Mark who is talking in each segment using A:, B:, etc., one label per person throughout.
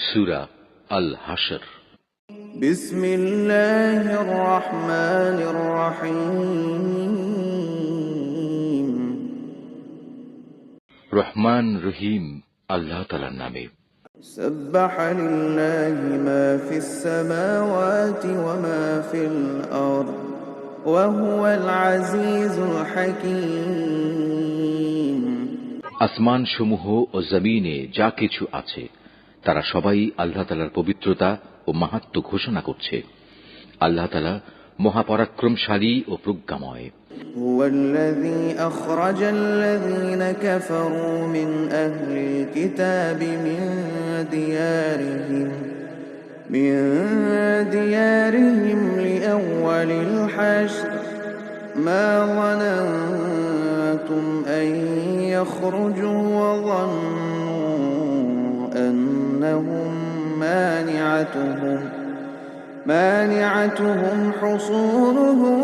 A: সূরা আল হাশর।
B: বিসমিল্লাহির রহমানির রহিম।
A: রহমান রহিম আল্লাহ তাআলার নামে।
B: সাব্বাহা লিল্লাহি মা ফিস সামাওয়াতি ওয়া মা ফিল আরদ ওয়া হুয়াল আজিজুল হাকীম।
A: আসমান সমূহ ও জমিনে যা কিছু আছে তারা সবাই আল্লাহ তাআলার পবিত্রতা ও মাহাত্ম্য ঘোষণা করছে। আল্লাহ তাআলা মহাপরাক্রমশালী ও প্রজ্ঞাময়।
B: হুয়াল্লাযী আখরাজাল্লাযীনা কাফারু মিন আহলিল কিতাবি মিন দিয়ারিহিম লিআউওয়ালিল হাশর মা ظننتم أن يخرجوا وظنوا أنهم مانعتهم حصونهم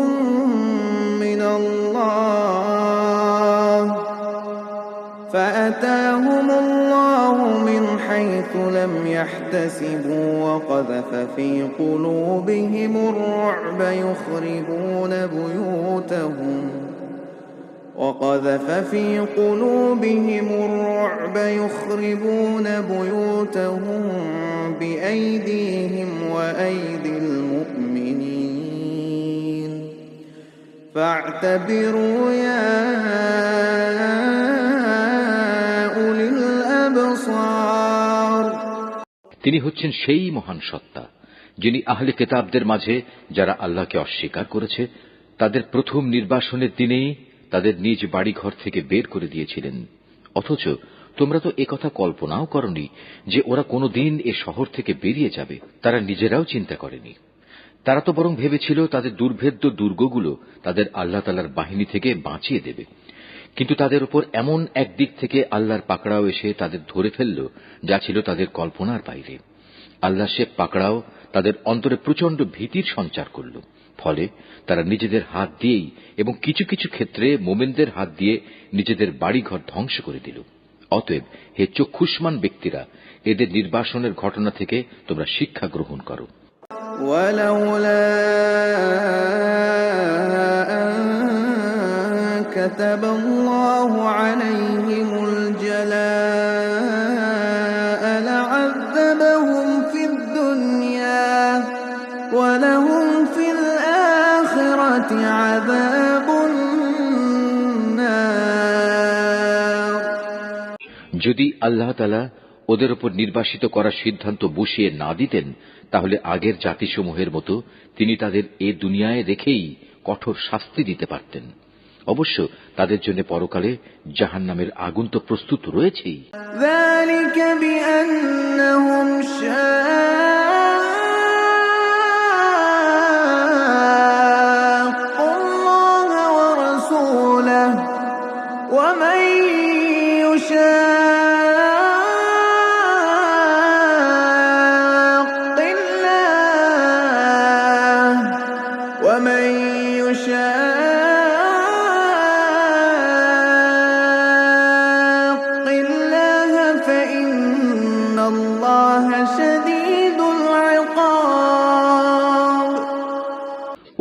B: من الله فأتاهم الله من حيث لم يحتسبوا وقذف في قلوبهم الرعب يخربون بيوتهم بأيديهم وأيدي المؤمنين فاعتبروا يا أولي الأبصار।
A: তিনি হচ্ছেন সেই মহান সত্তা যিনি আহলে কিতাবদের মাঝে যারা আল্লাহকে অস্বীকার করেছে তাদের প্রথম নির্বাসনের দিনেই তাদের নিজ বাড়িঘর থেকে বের করে দিয়েছিলেন। অথচ তোমরা তো একথা কল্পনাও করনি যে ওরা কোনোদিন এ শহর থেকে বেরিয়ে যাবে। তারা নিজেরাও চিন্তা করেনি। তারা তো বরং ভেবেছিল তাদের দুর্ভেদ্য দুর্গগুলো তাদের আল্লাহ তাআলার বাহিনী থেকে বাঁচিয়ে দেবে। কিন্তু তাদের উপর এমন একদিক থেকে আল্লাহর পাকড়াও এসে তাদের ধরে ফেলল যা ছিল তাদের কল্পনার বাইরে। আল্লাহ সে পাকড়াও তাদের অন্তরে প্রচন্ড ভীতির সঞ্চার করল। ফলে তারা নিজেদের হাত দিয়েই এবং কিছু কিছু ক্ষেত্রে মোমেনদের হাত দিয়ে নিজেদের বাড়িঘর ধ্বংস করে দিল। অতএব হে চক্ষুষ্মান ব্যক্তিরা, এদের নির্বাসনের ঘটনা থেকে তোমরা শিক্ষা গ্রহণ করো।
B: ওয়ালাউলা আন কাতাবাল্লাহু আলাইহিমুল জালাআ লা'আযাবাহুম ফিদ দুনিয়া ওয়া লাহুম ফিল আখিরাতি আযাবুন নার।
A: যদি আল্লাহ তাআলা ওদের উপর নির্বাসিত করার সিদ্ধান্ত বসিয়ে না দিতেন তাহলে আগের জাতিসমূহের মতো তিনি তাদের এ দুনিয়ায় রেখেই কঠোর শাস্তি দিতে পারতেন। অবশ্য তাদের জন্য পরকালে জাহান্নামের আগুন তো প্রস্তুত রয়েছেই।
B: যালিকা বিআন্নাহুম শাক্কুল্লাহা ওয়া রাসূলাহু ওয়া মান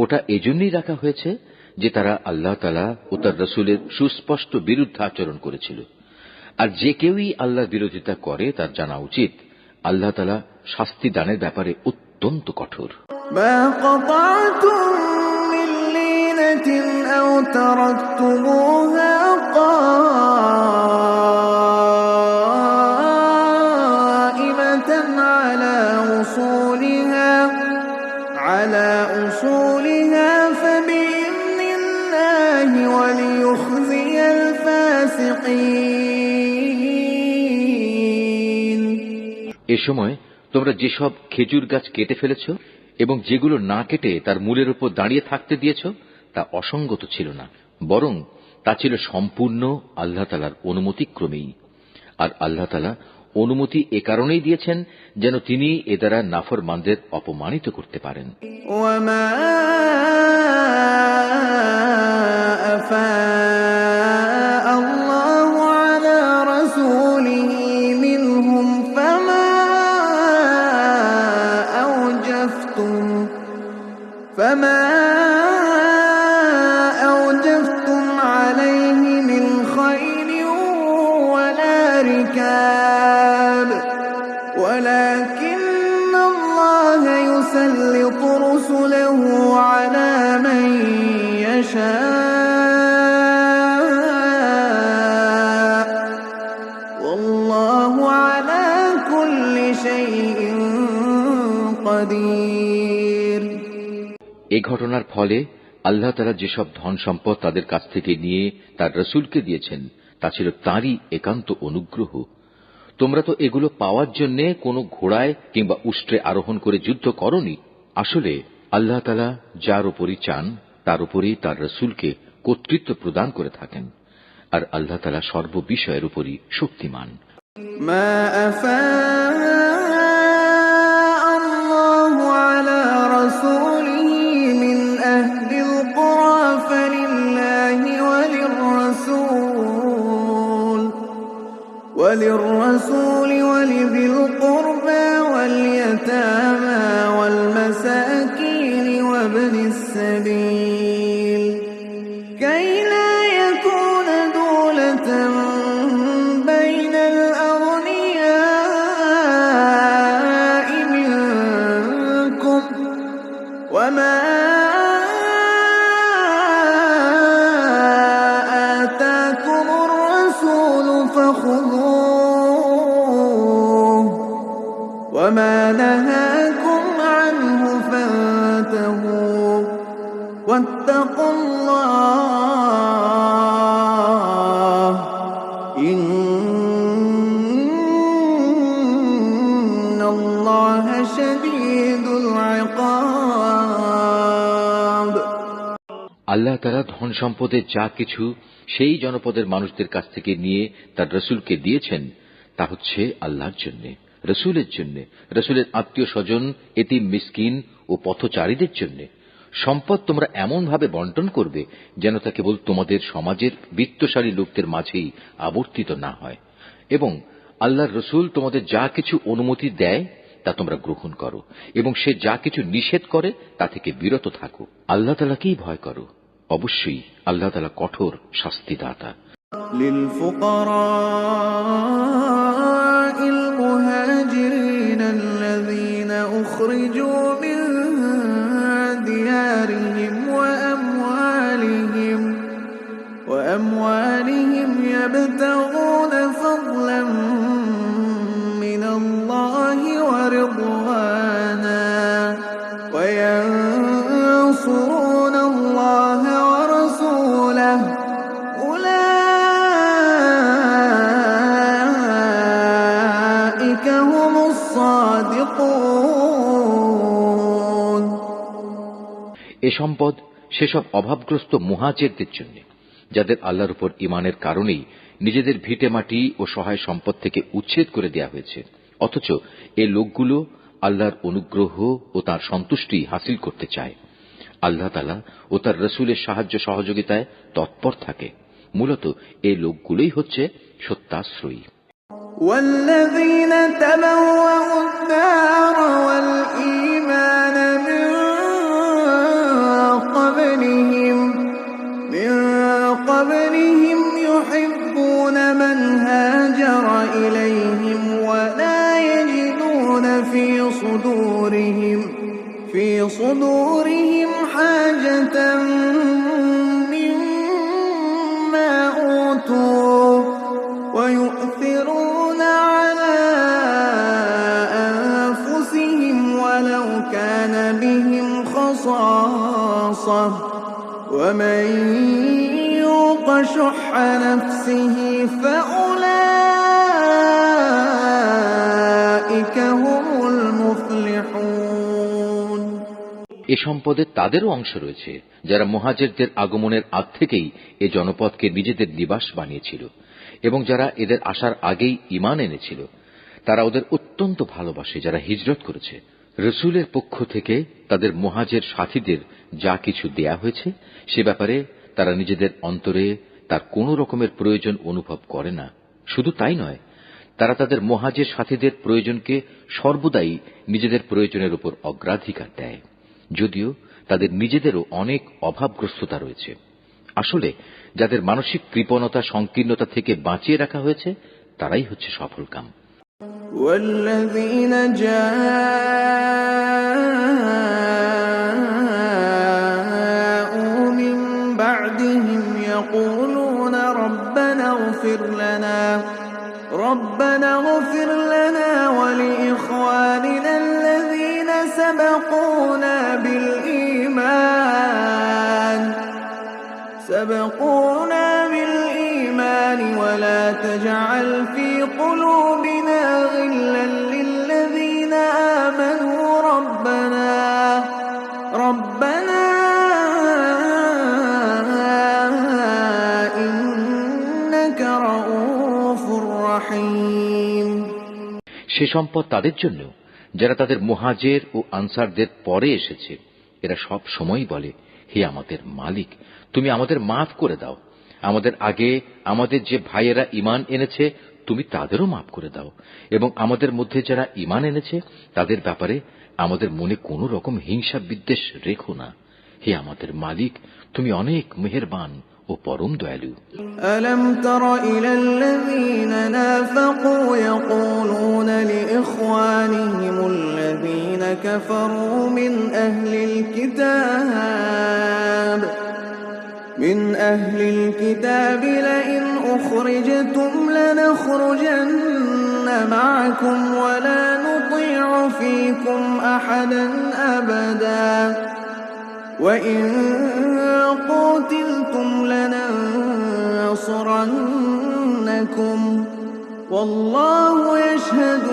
A: ওটা এজন্যই রাখা হয়েছে যে তারা আল্লাহ তাআলা ও তার রাসূলের সুস্পষ্ট বিরুদ্ধাচরণ করেছিল। আর যে কেউই আল্লাহর বিরোধিতা করে তার জানা উচিত আল্লাহ তাআলা শাস্তি দানের ব্যাপারে অত্যন্ত কঠোর।
B: মা কাতাতুম মিন লিনাতিন আও তারাকতুমুহা কাইমাতান আলা উসুলিহা ফাবিইذনিল্লাহি ওয়া লিইউখজিয়াল ফাসিকিন।
A: এ সময় তোমরা যেসব খেজুর গাছ কেটে ফেলেছ এবং যেগুলো না কেটে তার মূলের উপর দাঁড়িয়ে থাকতে দিয়েছ তা অসঙ্গত ছিল না, বরং তা ছিল সম্পূর্ণ আল্লাহ তাআলার অনুমতিক্রমেই। আর আল্লাহ তাআলা অনুমতি এ কারণেই দিয়েছেন যেন তিনি এ দ্বারা নাফরমানদের অপমানিত করতে পারেন।
B: ওয়ামা আফা আল্লাহু আলা রাসূলিহি মিনহুম ফামা ولكن الله يسلط رسله على من يشاء والله على كل شيء قدير।
A: এই ঘটনার ফলে আল্লাহ তাআলা যেসব ধন সম্পদ তাদের কাছ থেকে নিয়ে তার রাসূলকে দিয়েছেন তা ছিল তাঁরই একান্ত অনুগ্রহ। তোমরা তো এগুলো পাওয়ার জন্য কোনো ঘোড়ায় কিংবা উষ্ট্রে আরোহণ করে যুদ্ধ করনি। আসলে আল্লাহ তাআলা যার উপরই চান তার উপরই তার রাসূলকে কর্তৃত্ব প্রদান করে থাকেন, আর আল্লাহ তাআলা সর্ববিষয়ের উপরই শক্তিমান।
B: ما أفاء الله على رسوله من أهل القرى فلله وللرسول ولذي القربى واليتامى والمساكين وابن السبيل كي لا يكون دولة بين الأغنياء منكم وما آتاكم الرسول فخذوه وما نهاكم عنه فانتهوا واتقوا الله إن الله شديد العقاب।
A: আল্লাহ তাআলা ধন সম্পদের যা কিছু সেই জনপদের মানুষদের কাছ থেকে নিয়ে তার রাসূলকে দিয়েছেন তা হচ্ছে আল্লাহর জন্য, রাসূলের জন্য, রাসূলের আত্মীয় স্বজন, এতিম মিসকিন ও পথচারীদের জন্য। সম্পদ তোমরা এমন ভাবে বন্টন করবে যেন তা কেবল তোমাদের সমাজের বিত্তশালী লোকদের মাঝেই আবর্তিত না হয়, এবং আল্লাহর রাসূল তোমাদের যা কিছু অনুমতি দেয় তা তোমরা গ্রহণ করো, এবং সে যা কিছু নিষেধ করে তা থেকে বিরত থাকো। আল্লাহ তাআলাকেই ভয় করো, অবশ্যই আল্লাহ তাআলা কঠোর শাস্তিদাতা।
B: للفقراء المهاجرين الذين أخرجوا من ديارهم وأموالهم يبتغون فضلا من الله ورضوانا وينصرون الله ورسوله أولئك هم الصادقون।
A: এ সম্পদ সেসব অভাবগ্রস্ত মুহাজিরদের জন্য যাদের আল্লাহর উপর ঈমানের কারণেই নিজেদের ভিটেমাটি ও সহায় সম্পদ থেকে উচ্ছেদ করে দেয়া হয়েছে, অথচ এই লোকগুলো আল্লাহর অনুগ্রহ ও তার সন্তুষ্টি হাসিল করতে চায়। আল্লাহ তাআলা ও তার রাসূলের সাহায্য সহযোগিতায় তৎপর থাকে। মূলত এই লোকগুলোই হচ্ছে সত্যাশ্রয়ী।
B: والذين تبوأوا الدار والإيمان من قبلهم يحبون من هاجر إليهم ولا يجدون في صدورهم حاجة مما أوتوا ويؤثرون على أنفسهم ولو كان بهم خصاصة ومن يوق شح نفسه فأولئك هم المفلحون।
A: এ সম্পদে তাদেরও অংশ রয়েছে যারা মুহাজিরদের আগমনের আগ থেকেই এ জনপদকে নিজেদের নিবাস বানিয়েছিল এবং যারা এদের আসার আগেই ঈমান এনেছিল। তারা ওদের অত্যন্ত ভালোবাসে যারা হিজরত করেছে। রাসূলের পক্ষ থেকে তাদের মুহাজির সাথীদের যা কিছু দেয়া হয়েছে সে ব্যাপারে তারা নিজেদের অন্তরে তার কোনো রকমের প্রয়োজন অনুভব করে না। শুধু তাই নয়, তারা তাদের মুহাজির সাথীদের প্রয়োজনকে সর্বদাই নিজেদের প্রয়োজনের উপর অগ্রাধিকার দেয়, যদিও তাদের নিজেদেরও অনেক অভাবগ্রস্ততা রয়েছে। আসলে যাদের মানসিক কৃপণতা সংকীর্ণতা থেকে বাঁচিয়ে রাখা হয়েছে তারাই হচ্ছে সফলকাম।
B: والذين جاءوا من بعدهم يقولون ربنا اغفر لنا ولإخواننا الذين سبقونا بالإيمان ولا تجعل في قلوبنا غلا للذين آمنوا ربنا إنك رؤوف رحيم।
A: সে সম্পদ তাদের জন্য যারা তাদের মুহাজির ও আনসারদের পরে এসেছে। এরা সব সময়ই বলে, হে আমাদের মালিক, তুমি আমাদের মাফ করে দাও। আমাদের আগে আমাদের যে ভাইয়েরা ঈমান এনেছে তুমি তাদেরও মাফ করে দাও, এবং আমাদের মধ্যে যারা ঈমান এনেছে তাদের ব্যাপারে আমাদের মনে কোনো রকম হিংসা বিদ্বেষ রেখো না। হে আমাদের মালিক, তুমি অনেক মেহেরবান ও পরম দয়ালু।
B: ألم تر إلى الذين نافقوا يقولون لإخوانهم الذين كفروا من أهل الكتاب لئن أخرجتم لنخرجن معكم ولا نطيع فيكم أحدا أبدا وإن قتلتم لننصرنكم والله يشهد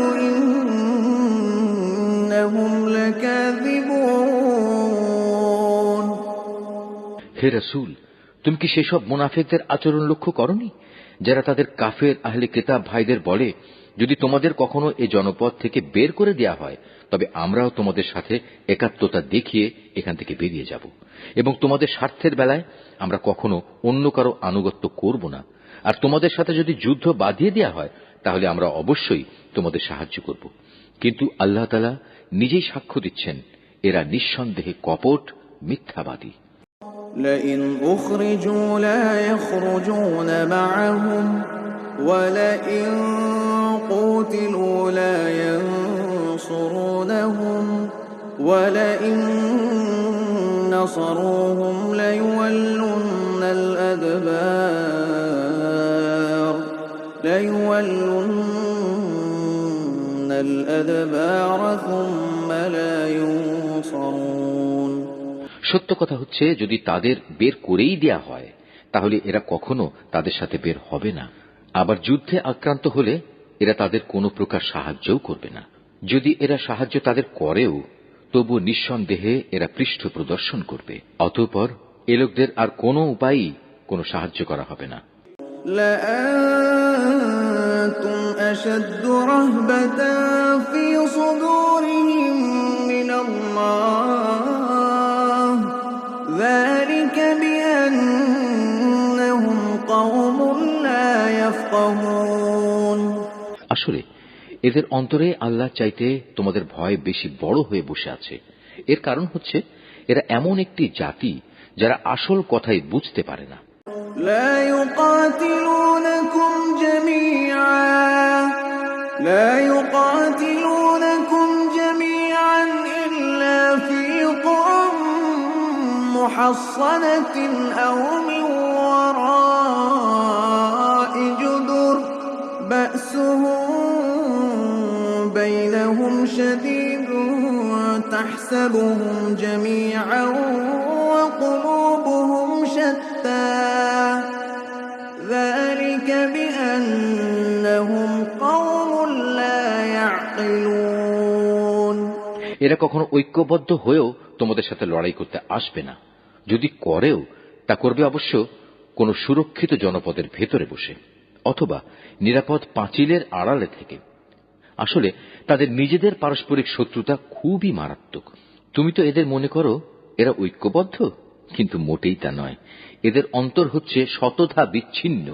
B: إنهم لكاذبون।
A: হে রাসূল, তুমি কি সেসব মুনাফিকদের আচরণ লক্ষ্য করনি যারা তাদের কাফের আহলে কিতাব ভাইদের বলে, যদি তোমাদের কখনো এই জনপদ থেকে বের করে দেয়া হয় তবে আমরাও তোমাদের সাথে একাত্মতা দেখিয়ে এখান থেকে বেরিয়ে যাব, এবং তোমাদের স্বার্থের বেলায় আমরা কখনো অন্য কারো আনুগত্য করব না, আর তোমাদের সাথে যদি যুদ্ধ বাঁধিয়ে দেয়া হয় তাহলে আমরা অবশ্যই তোমাদের সাহায্য করব। কিন্তু আল্লাহ তাআলা নিজেই সাক্ষ্য দিচ্ছেন, এরা নিঃসন্দেহে কপট মিথ্যাবাদী।
B: لئن أخرجوا لا يخرجون معهم ولئن قتلوا لا ينصرونهم ولئن نصروهم ليولن الأدبار ثم لا ينصرون।
A: সত্য কথা হচ্ছে, যদি তাদের বের করেই দেয়া হয় তাহলে এরা কখনো তাদের সাথে বের হবে না, আবার যুদ্ধে আক্রান্ত হলে এরা তাদের কোনো প্রকার সাহায্যও করবে না। যদি এরা সাহায্য তাদের করেও তবু নিঃসন্দেহে এরা পৃষ্ঠ প্রদর্শন করবে। অতঃপর এ লোকদের আর কোনো উপায়ই কোনো সাহায্য করা হবে না।
B: لأنتم أشد رهبة في صدورهم من الله ذلك بأنهم قوم لا يفقهون।
A: আসলে এদের অন্তরে আল্লাহ চাইতে তোমাদের ভয় বেশি বড় হয়ে বসে আছে। এর কারণ হচ্ছে এরা এমন একটি জাতি যারা আসল কথাই বুঝতে পারে না।
B: لا يقاتلونكم جميعا إلا في قرى محصنة أو من وراء جدر بأسهم بينهم شديد تحسبهم جميعا وقلوبهم شتى ذلك بأنهم قوم لا يعقلون।
A: এরা কখনো ঐক্যবদ্ধ হয়েও তোমাদের সাথে লড়াই করতে আসবে না। যদি করেও তা করবে অবশ্য কোন সুরক্ষিত জনপদের ভেতরে বসে অথবা নিরাপদ পাঁচিলের আড়ালে থেকে। আসলে তাদের নিজেদের পারস্পরিক শত্রুতা খুবই মারাত্মক। তুমি তো এদের মনে করো এরা ঐক্যবদ্ধ, কিন্তু মোটেই তা নয়। এদের অন্তর হচ্ছে শতধা বিচ্ছিন্ন,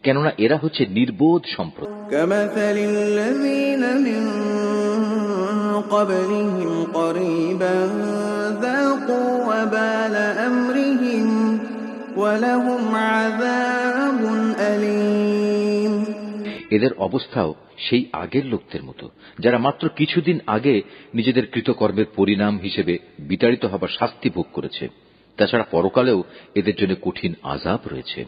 A: কেননা এরা হচ্ছে নির্বোধ সম্প্রদায়।
B: كمثل الذين من قبلهم قريبا ذاقوا وبال أمرهم ولهم عذاب أليم।
A: এদের অবস্থাও সেই আগের লোকদের মতো যারা মাত্র কিছুদিন আগে নিজেদের কৃতকর্মের পরিণাম হিসেবে বিতাড়িত হবার শাস্তি ভোগ করেছে। তাছাড়া পরকালেও এদের জন্য কঠিন আযাব রয়েছে।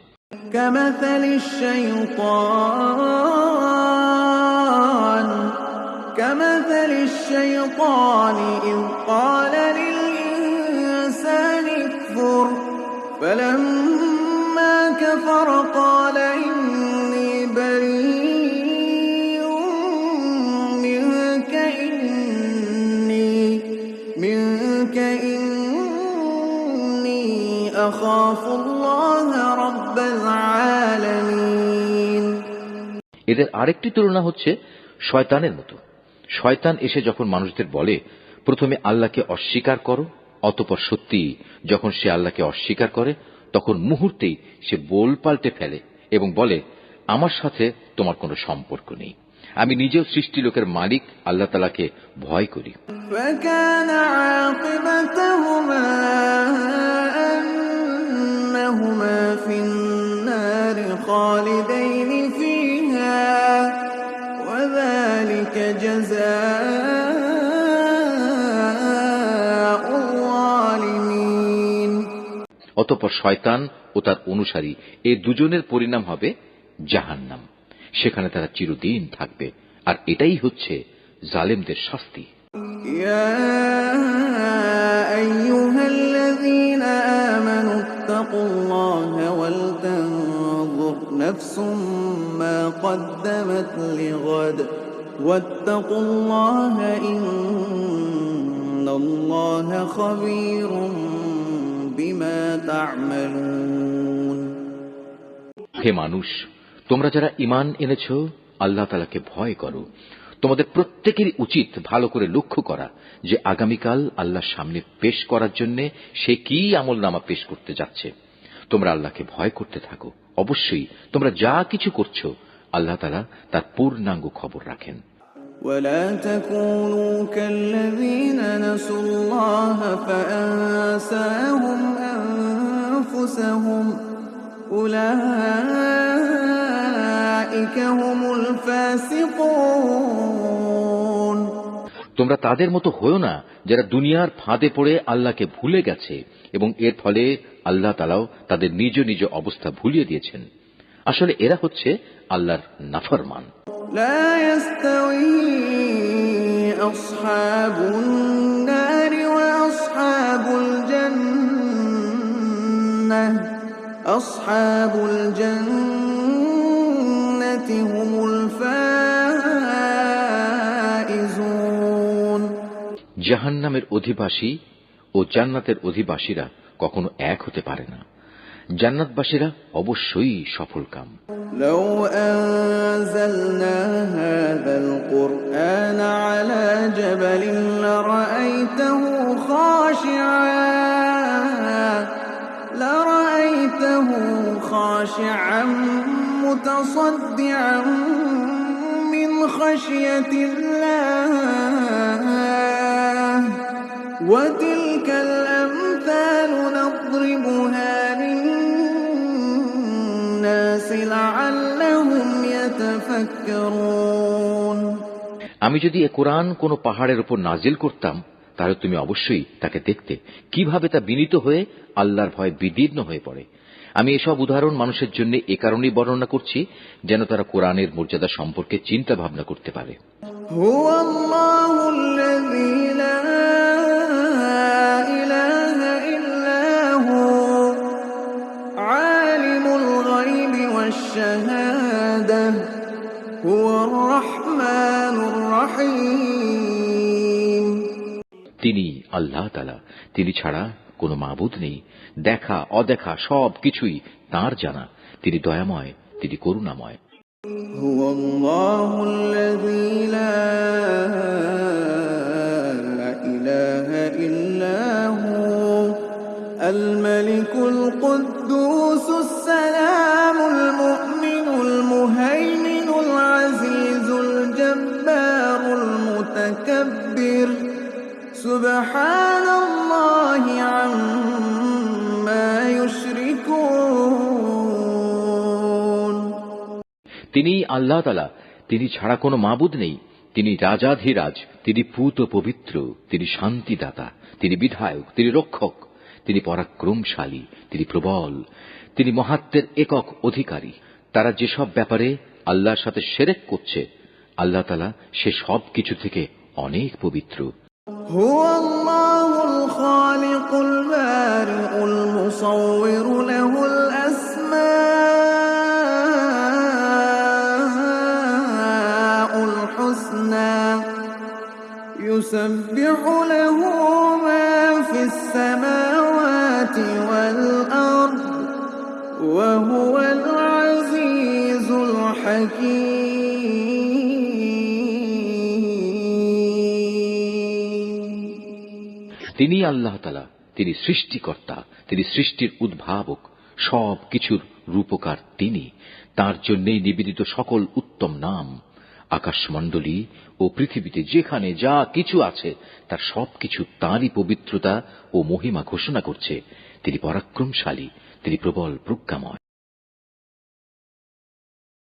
B: كمثل الشيطان إذ قال للإنسان اكفر فلما كفر قال إني بريء منك إني أخاف الله رب العالمين।
A: এদের আরেকটি তুলনা হচ্ছে শয়তানের মতো। শয়তান এসে যখন মানুষদের বলে, প্রথমে আল্লাহকে অস্বীকার করো, অতঃপর সত্যি যখন সে আল্লাহকে অস্বীকার করে তখন মুহূর্তেই সে বোল পাল্টে ফেলে এবং বলে, আমার সাথে তোমার কোনো সম্পর্ক নেই, আমি নিজেও সৃষ্টি লোকের মালিক আল্লাহ তাআলাকে ভয় করি।
B: فكان عاقبتهما أنهما في النار خالدين فيها وذلك جزاء الظالمين।
A: অতঃপর শয়তান ও তার অনুসারী এই দুজনের পরিণাম হবে জাহান্নাম, সেখানে তারা চিরদিন থাকবে, আর এটাই হচ্ছে জালেমদের শাস্তি।
B: يا أيها الذين آمنوا اتقوا الله ولتنظر نفس ما قدمت لغد واتقوا الله إن الله خبير بما تعملون।
A: হে মানুষ, তোমরা যারা ঈমান এনেছো আল্লাহ তাআলাকে ভয় করো। তোমাদের প্রত্যেকেরই উচিত ভালো করে লক্ষ্য করা যে আগামীকাল আল্লাহর সামনে পেশ করার জন্য সে কি আমলনামা পেশ করতে যাচ্ছে। তোমরা আল্লাহকে ভয় করতে থাকো। অবশ্যই তোমরা যা কিছু করছো আল্লাহ তাআলা তার পূর্ণাঙ্গ খবর রাখেন।
B: ولا تكونوا كالذين نسوا الله فأنساهم أنفسهم أولئك هم الفاسقون।
A: তোমরা তাদের মতো হয়ো না যারা দুনিয়ার ফাঁদে পড়ে আল্লাহকে ভুলে গেছে এবং এর ফলে আল্লাহ তাআলাও তাদের নিজ নিজ অবস্থা ভুলিয়ে দিয়েছেন। আসলে এরা হচ্ছে আল্লাহর নাফরমান।
B: لا يستوي أصحاب النار وأصحاب الجنة أصحاب الجنة هم الفائزون।
A: জাহান্নামের অধিবাসী ও জান্নাতের অধিবাসীরা কখনো এক হতে পারে না। জান্নাতবাসীরা অবশ্যই সফলকাম।
B: لو أنزلنا هذا القرآن على جبل لرأيته خاشعا متصدعا من خشية الله وتلك الأمثال نضربها للناس لعلهم يتفكرون।
A: আমি যদি এ কোরআন কোনো পাহাড়ের উপর নাজিল করতাম তাহলে তুমি অবশ্যই তাকে দেখতে কিভাবে তা বিনীত হয়ে আল্লাহর ভয়ে বিদীর্ণ হয়ে পড়ে। আমি এসব উদাহরণ মানুষের জন্য এ কারণেই বর্ণনা করছি যেন তারা কোরআনের মর্যাদা সম্পর্কে চিন্তা ভাবনা করতে পারে। তিনি আল্লাহ তাআলা, তিনি ছাড়া কোনো মাবুদ নেই। দেখা অদেখা সব কিছুই তাঁর জানা। তিনি দয়াময়, তিনি করুণাময়।
B: الملك القدوس السلام المؤمن المهيمن العزيز الجبار المتكبر سبحان الله عما يشركون।
A: তিনি আল্লাহ তাআলা, তিনি ছাড়া কোনো মাবুদ নেই। তিনি রাজাধিরাজ, তিনি পূত পবিত্র, তিনি শান্তিদাতা, তিনি বিধায়ক, তিনি রক্ষক, তিনি পরাক্রমশালী, তিনি প্রবল, তিনি মহাত্মের একক অধিকারী। তারা যেসব ব্যাপারে আল্লাহর সাথে শিরক করছে, আল্লাহ তাআলা সে সব কিছু থেকে অনেক পবিত্র।
B: হুয়াল্লাহুল খালিকুল বারিউল মুসাউবিরু লাহুল আসমাউল হুসনা ইউসাব্বিহু লাহু মা ফিস সামাওয়াতি ওয়াল আরদ ওয়া হুয়াল আজিজুল হাকীম।
A: তিনি আল্লাহ তাআলা, তিনি সৃষ্টিকর্তা, তিনি সৃষ্টির উদ্ভাবক, সব কিছুর রূপকার তিনি। তার জন্যই নিবেদিত সকল উত্তম নাম। আকাশমণ্ডলী ও পৃথিবীতে যেখানে যা কিছু আছে তার সবকিছু তাঁরই পবিত্রতা ও মহিমা ঘোষণা করছে। তিনি পরাক্রমশালী, তিনি প্রবল প্রজ্ঞাময়।